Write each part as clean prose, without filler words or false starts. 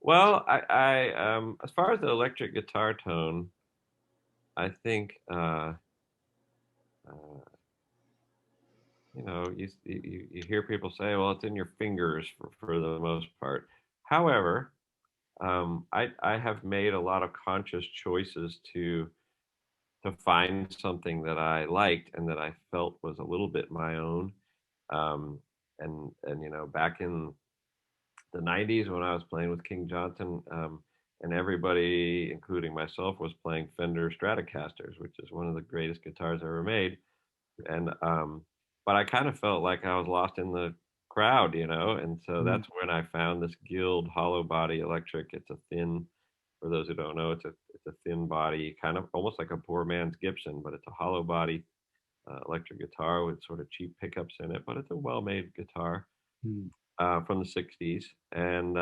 Well, as far as the electric guitar tone, I think, uh, you hear people say, well, it's in your fingers for the most part. However, I have made a lot of conscious choices to find something that I liked and that I felt was a little bit my own. And back in the 90s when I was playing with King Johnson, and everybody, including myself, was playing Fender Stratocasters, which is one of the greatest guitars ever made. And but I kind of felt like I was lost in the crowd. And so Mm, that's when I found this Guild hollow body electric. It's a thin, for those who don't know, it's a thin body, kind of almost like a poor man's Gibson, but it's a hollow body electric guitar with sort of cheap pickups in it. But it's a well-made guitar mm, from the '60s, and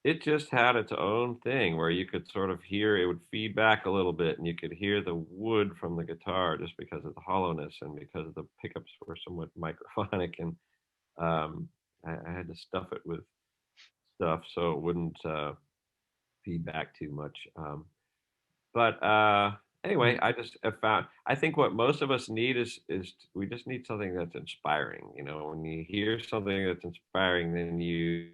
it just had its own thing where you could sort of hear it would feed back a little bit, and you could hear the wood from the guitar just because of the hollowness and because the pickups were somewhat microphonic, and I had to stuff it with stuff so it wouldn't feed back too much. But anyway, mm, I just have found I think what most of us need is we just need something that's inspiring. When you hear something that's inspiring, then you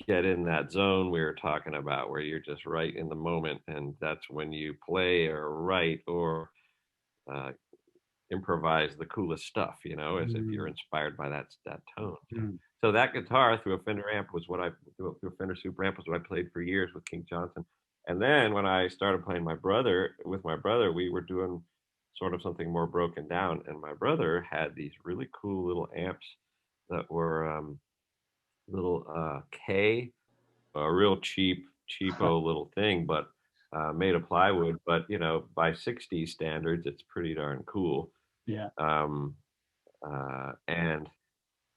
get in that zone we were talking about where you're just right in the moment, and that's when you play or write or uh, improvise the coolest stuff, as if you're mm, inspired by that tone. So, mm. so that guitar through a Fender amp was what I through a Fender Super amp was what I played for years with King Johnson. And then when I started playing my brother, we were doing sort of something more broken down, and my brother had these really cool little amps that were little K, a real cheapo little thing, but made of plywood. But by '60s standards, it's pretty darn cool. Yeah. Um, and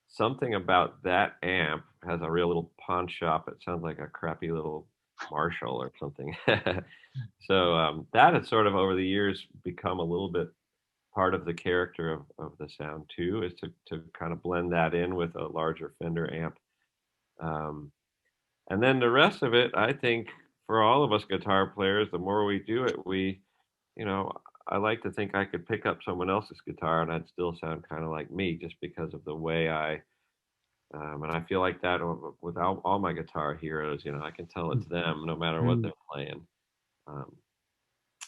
something about that amp has a real little pawn shop. It sounds like a crappy little Marshall or something. So that has sort of over the years become a little bit part of the character of the sound too, is to kind of blend that in with a larger Fender amp. Um, and then the rest of it, I think, for all of us guitar players, the more we do it, you know, I like to think I could pick up someone else's guitar and I'd still sound kind of like me just because of the way and I feel like that with all my guitar heroes, I can tell it's Mm, them no matter what mm, they're playing. Um,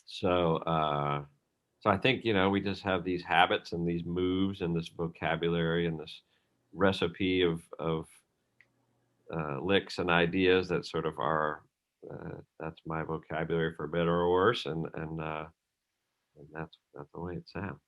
so I think, we just have these habits and these moves and this vocabulary and this recipe of licks and ideas that sort of are that's my vocabulary for better or worse, and that's the way it sounds.